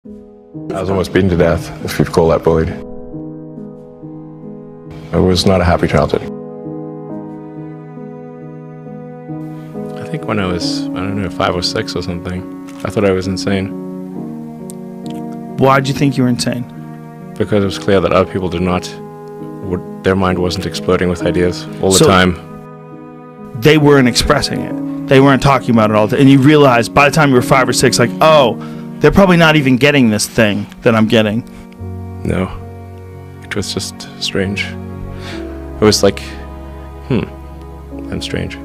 I was almost beaten to death, if you'd call that bullied. It was not a happy childhood. I think when I was, 5 or 6 or something, I thought I was insane. Why'd you think you were insane? Because it was clear that other people their mind wasn't exploding with ideas all the time. They weren't expressing it. They weren't talking about it all the time. And you realized by the time you were 5 or 6, like, oh, they're probably not even getting this thing that I'm getting. No. It was just strange. It was like, I'm strange.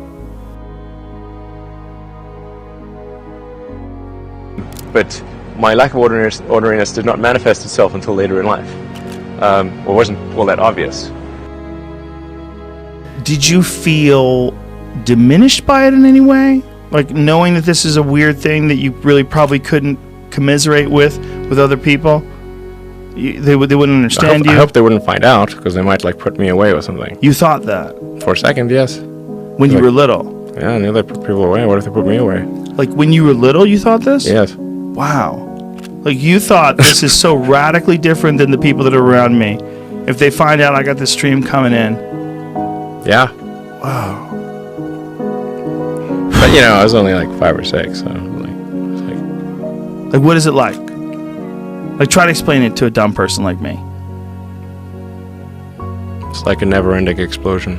But my lack of ordinariness did not manifest itself until later in life. Or wasn't all that obvious. Did you feel diminished by it in any way? Like knowing that this is a weird thing that you really probably couldn't commiserate with other people? They wouldn't understand you? I hope they wouldn't find out, because they might like put me away or something. You thought that? For a second, yes. When you were little? Yeah, I knew they put people away. What if they put me away? Like when you were little, you thought this? Yes. Wow. Like you thought this is so radically different than the people that are around me. If they find out I got this stream coming in. Yeah. Wow. But I was only like 5 or 6, so like what is it like? Like try to explain it to a dumb person like me. It's like a never-ending explosion.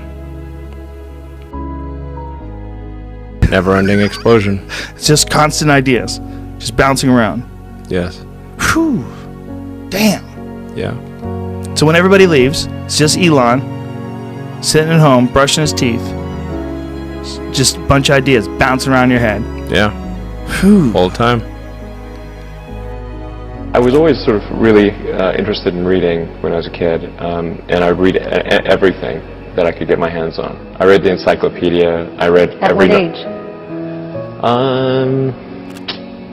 Never-ending explosion. It's just constant ideas, just bouncing around. Yes. Whew. Damn. Yeah. So when everybody leaves, it's just Elon sitting at home, brushing his teeth. Just a bunch of ideas bouncing around your head. Yeah. Whew. All the time. I was always sort of really interested in reading when I was a kid, and I would read everything that I could get my hands on. I read the encyclopedia. I read At what age?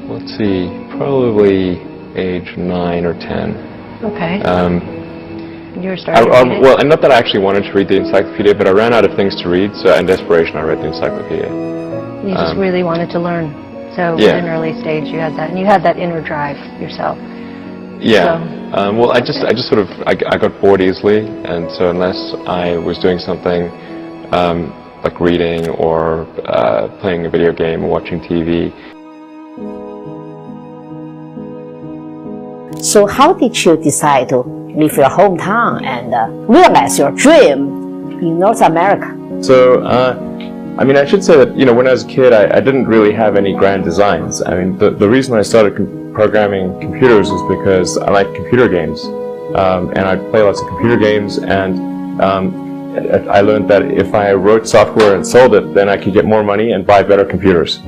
Let's see, probably age 9 or 10. Okay. You were starting to read it? Well, and not that I actually wanted to read the encyclopedia, but I ran out of things to read, so in desperation I read the encyclopedia. You just really wanted to learn. So Yeah. at an early stage you had that, and you had that inner drive yourself. Yeah. Well, I just sort of, I got bored easily, and so unless I was doing something like reading or playing a video game or watching TV. So how did you decide to leave your hometown and realize your dream in North America? So, I mean, I should say that, when I was a kid, I didn't really have any grand designs. I mean, the reason I started programming computers is because I like computer games. And I play lots of computer games, and I learned that if I wrote software and sold it, then I could get more money and buy better computers.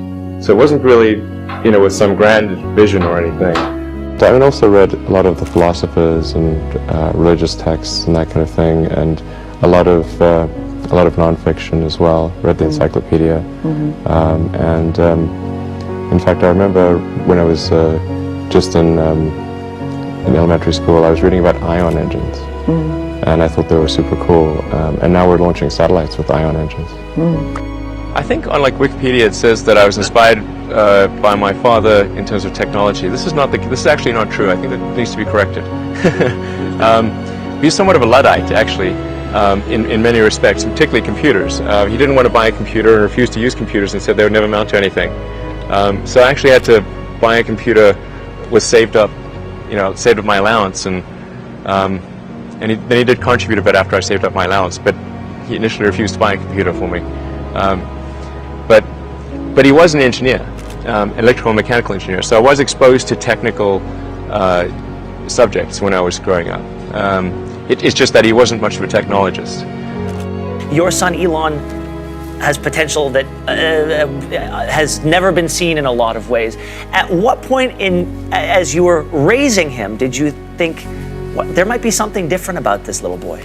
So it wasn't really, with some grand vision or anything. I also read a lot of the philosophers and religious texts and that kind of thing, and a lot of nonfiction as well. Read the encyclopedia, in fact, I remember when I was just in elementary school, I was reading about ion engines, and I thought they were super cool. And now we're launching satellites with ion engines. I think on Wikipedia it says that I was inspired by my father in terms of technology. This is actually not true. I think that needs to be corrected. He's somewhat of a Luddite, actually, in many respects, particularly computers. He didn't want to buy a computer and refused to use computers and said they would never amount to anything. So I actually had to buy a computer with saved up my allowance, and then he did contribute a bit after I saved up my allowance, but he initially refused to buy a computer for me. But he was an engineer, electrical and mechanical engineer, so I was exposed to technical subjects when I was growing up. It's just that he wasn't much of a technologist. Your son Elon has potential that has never been seen in a lot of ways. At what point as you were raising him, did you think there might be something different about this little boy?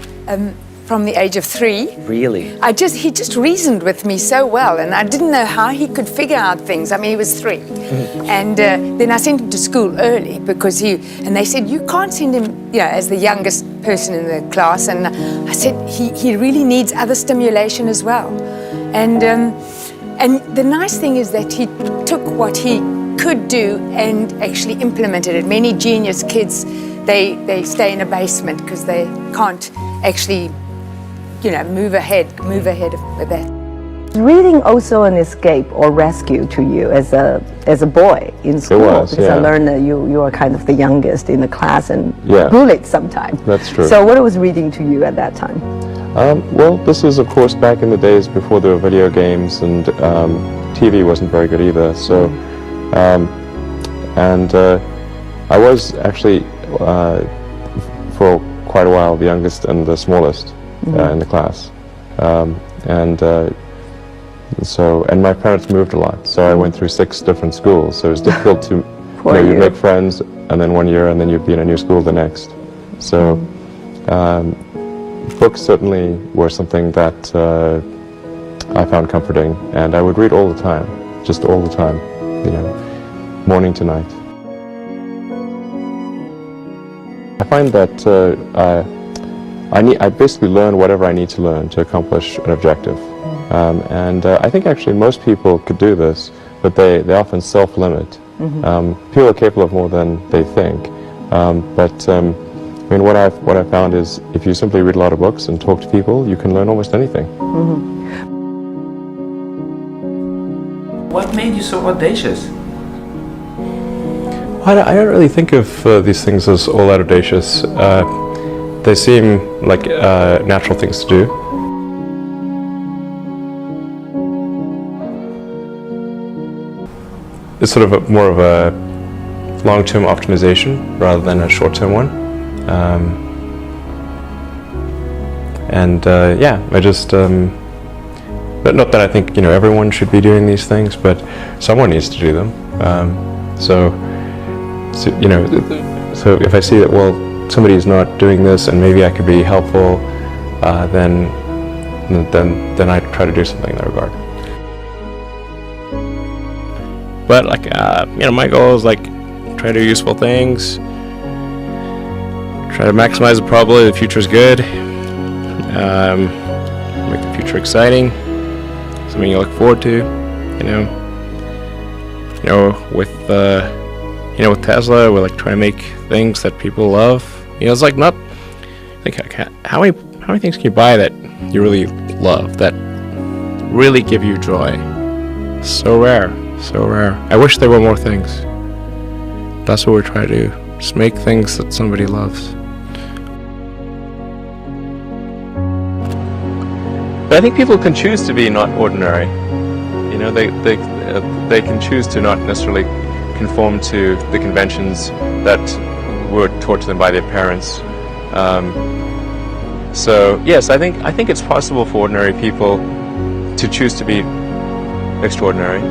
From the age of 3. Really? He just reasoned with me so well, and I didn't know how he could figure out things. I mean, he was 3. And then I sent him to school early because and they said, you can't send him, as the youngest person in the class. And I said, he really needs other stimulation as well. And the nice thing is that he took what he could do and actually implemented it. Many genius kids, they stay in a basement because they can't actually, move ahead with that. Reading also an escape or rescue to you as a boy in school? It was, because yeah. I learned that you are kind of the youngest in the class and Yeah. bullied sometimes. That's true. So what was reading to you at that time? Well, this was, of course, back in the days before there were video games, and TV wasn't very good either. So, I was actually, for quite a while, the youngest and the smallest in the class. And my parents moved a lot, so I went through 6 different schools. So it was difficult to, you'd make friends, and then one year, and then you'd be in a new school the next. So, books certainly were something that I found comforting, and I would read all the time, just all the time, morning to night. I find that I basically learn whatever I need to learn to accomplish an objective. I think actually most people could do this, but they often self-limit. People are capable of more than they think. What I've found is if you simply read a lot of books and talk to people, you can learn almost anything. What made you so audacious? I don't really think of these things as all that audacious. They seem like natural things to do. It's sort of more of a long-term optimization rather than a short-term one. I just, not that I think everyone should be doing these things, but someone needs to do them. So if I see that, well, somebody's not doing this and maybe I could be helpful, then I try to do something in that regard. But my goal is try to do useful things, try to maximize the probability the future is good, make the future exciting, something you look forward to. With Tesla, we're trying to make things that people love. It's not how many things can you buy that you really love, that really give you joy? So rare. So rare. I wish there were more things. That's what we're trying to do. Just make things that somebody loves. But I think people can choose to be not ordinary. They can choose to not necessarily conform to the conventions that were taught to them by their parents. So yes, I think it's possible for ordinary people to choose to be extraordinary.